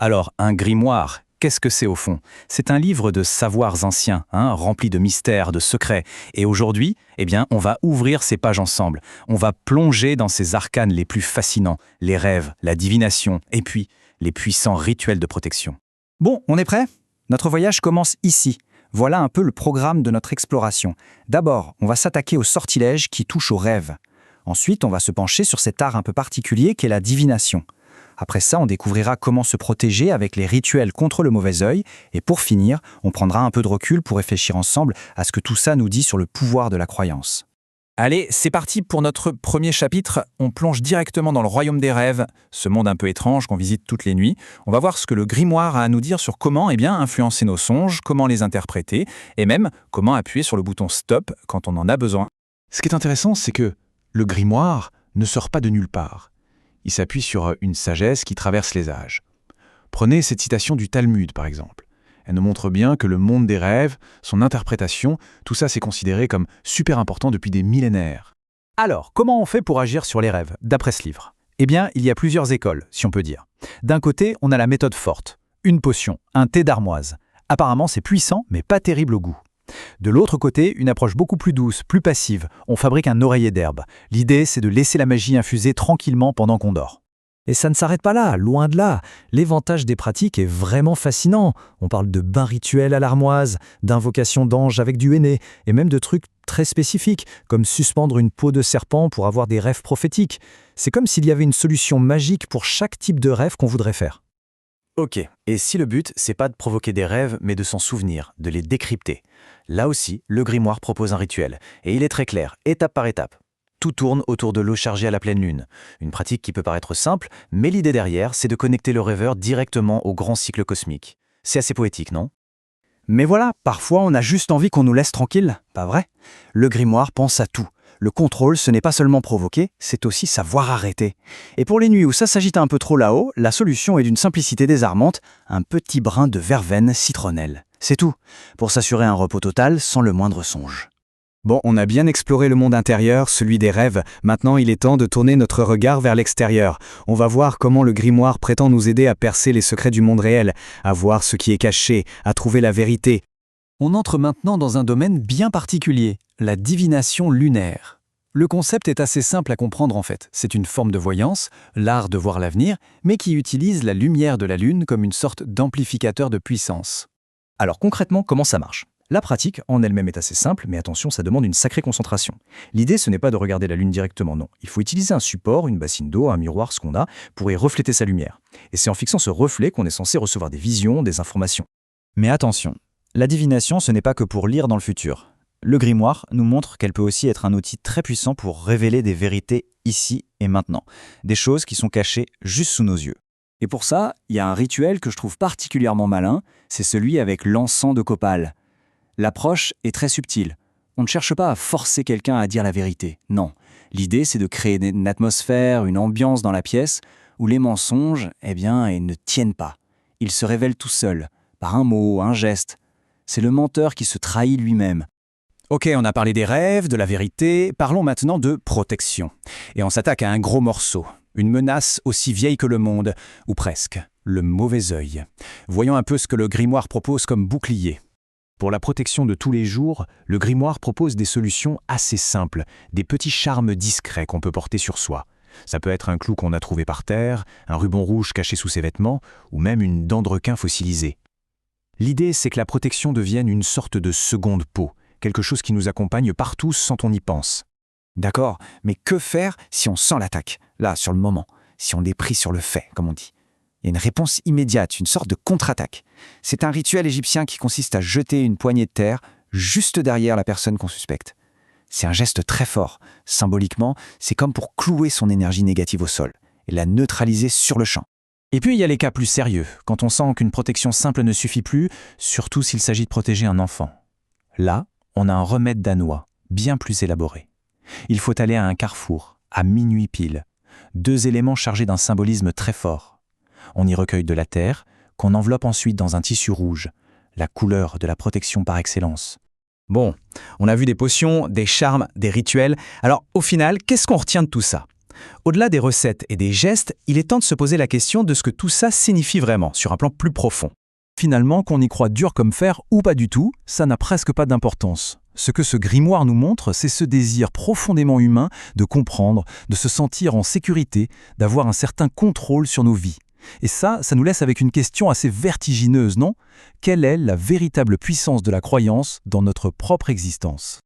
Alors, un grimoire, qu'est-ce que c'est au fond? C'est un livre de savoirs anciens, rempli de mystères, de secrets. Et aujourd'hui, on va ouvrir ces pages ensemble. On va plonger dans ces arcanes les plus fascinants, les rêves, la divination, et puis les puissants rituels de protection. Bon, on est prêt? Notre voyage commence ici. Voilà un peu le programme de notre exploration. D'abord, on va s'attaquer aux sortilèges qui touchent aux rêves. Ensuite, on va se pencher sur cet art un peu particulier qu'est la divination. Après ça, on découvrira comment se protéger avec les rituels contre le mauvais œil. Et pour finir, on prendra un peu de recul pour réfléchir ensemble à ce que tout ça nous dit sur le pouvoir de la croyance. Allez, c'est parti pour notre premier chapitre. On plonge directement dans le royaume des rêves, ce monde un peu étrange qu'on visite toutes les nuits. On va voir ce que le grimoire a à nous dire sur comment influencer nos songes, comment les interpréter, et même comment appuyer sur le bouton stop quand on en a besoin. Ce qui est intéressant, c'est que le grimoire ne sort pas de nulle part. Il s'appuie sur une sagesse qui traverse les âges. Prenez cette citation du Talmud, par exemple. Elle nous montre bien que le monde des rêves, son interprétation, tout ça c'est considéré comme super important depuis des millénaires. Alors, comment on fait pour agir sur les rêves, d'après ce livre? Il y a plusieurs écoles, si on peut dire. D'un côté, on a la méthode forte. Une potion, un thé d'armoise. Apparemment, c'est puissant, mais pas terrible au goût. De l'autre côté, une approche beaucoup plus douce, plus passive. On fabrique un oreiller d'herbe. L'idée, c'est de laisser la magie infuser tranquillement pendant qu'on dort. Et ça ne s'arrête pas là, loin de là. L'éventage des pratiques est vraiment fascinant. On parle de bains rituels à l'armoise, d'invocations d'anges avec du henné, et même de trucs très spécifiques, comme suspendre une peau de serpent pour avoir des rêves prophétiques. C'est comme s'il y avait une solution magique pour chaque type de rêve qu'on voudrait faire. Ok, et si le but, c'est pas de provoquer des rêves, mais de s'en souvenir, de les décrypter? Là aussi, le grimoire propose un rituel, et il est très clair, étape par étape. Tout tourne autour de l'eau chargée à la pleine lune. Une pratique qui peut paraître simple, mais l'idée derrière, c'est de connecter le rêveur directement au grand cycle cosmique. C'est assez poétique, non? Mais voilà, parfois on a juste envie qu'on nous laisse tranquille, pas vrai? Le grimoire pense à tout. Le contrôle, ce n'est pas seulement provoquer, c'est aussi savoir arrêter. Et pour les nuits où ça s'agite un peu trop là-haut, la solution est d'une simplicité désarmante, un petit brin de verveine citronnelle. C'est tout, pour s'assurer un repos total sans le moindre songe. Bon, on a bien exploré le monde intérieur, celui des rêves. Maintenant, il est temps de tourner notre regard vers l'extérieur. On va voir comment le grimoire prétend nous aider à percer les secrets du monde réel, à voir ce qui est caché, à trouver la vérité. On entre maintenant dans un domaine bien particulier, la divination lunaire. Le concept est assez simple à comprendre en fait. C'est une forme de voyance, l'art de voir l'avenir, mais qui utilise la lumière de la lune comme une sorte d'amplificateur de puissance. Alors concrètement, comment ça marche? La pratique en elle-même est assez simple, mais attention, ça demande une sacrée concentration. L'idée, ce n'est pas de regarder la lune directement, non. Il faut utiliser un support, une bassine d'eau, un miroir, ce qu'on a, pour y refléter sa lumière. Et c'est en fixant ce reflet qu'on est censé recevoir des visions, des informations. Mais attention, la divination, ce n'est pas que pour lire dans le futur. Le grimoire nous montre qu'elle peut aussi être un outil très puissant pour révéler des vérités ici et maintenant. Des choses qui sont cachées juste sous nos yeux. Et pour ça, il y a un rituel que je trouve particulièrement malin, c'est celui avec l'encens de copal. L'approche est très subtile. On ne cherche pas à forcer quelqu'un à dire la vérité. Non. L'idée, c'est de créer une atmosphère, une ambiance dans la pièce où les mensonges, ils ne tiennent pas. Ils se révèlent tout seuls, par un mot, un geste. C'est le menteur qui se trahit lui-même. Ok, on a parlé des rêves, de la vérité, parlons maintenant de protection. Et on s'attaque à un gros morceau, une menace aussi vieille que le monde, ou presque, le mauvais œil. Voyons un peu ce que le grimoire propose comme bouclier. Pour la protection de tous les jours, le grimoire propose des solutions assez simples, des petits charmes discrets qu'on peut porter sur soi. Ça peut être un clou qu'on a trouvé par terre, un ruban rouge caché sous ses vêtements, ou même une dent de requin fossilisée. L'idée, c'est que la protection devienne une sorte de seconde peau, quelque chose qui nous accompagne partout sans qu'on y pense. D'accord, mais que faire si on sent l'attaque, là, sur le moment, si on est pris sur le fait, comme on dit? Il y a une réponse immédiate, une sorte de contre-attaque. C'est un rituel égyptien qui consiste à jeter une poignée de terre juste derrière la personne qu'on suspecte. C'est un geste très fort. Symboliquement, c'est comme pour clouer son énergie négative au sol et la neutraliser sur le champ. Et puis il y a les cas plus sérieux, quand on sent qu'une protection simple ne suffit plus, surtout s'il s'agit de protéger un enfant. Là, on a un remède danois, bien plus élaboré. Il faut aller à un carrefour, à minuit pile. 2 éléments chargés d'un symbolisme très fort. On y recueille de la terre, qu'on enveloppe ensuite dans un tissu rouge, la couleur de la protection par excellence. Bon, on a vu des potions, des charmes, des rituels. Alors au final, qu'est-ce qu'on retient de tout ça? Au-delà des recettes et des gestes, il est temps de se poser la question de ce que tout ça signifie vraiment, sur un plan plus profond. Finalement, qu'on y croit dur comme fer ou pas du tout, ça n'a presque pas d'importance. Ce que ce grimoire nous montre, c'est ce désir profondément humain de comprendre, de se sentir en sécurité, d'avoir un certain contrôle sur nos vies. Et ça nous laisse avec une question assez vertigineuse, non ? Quelle est la véritable puissance de la croyance dans notre propre existence ?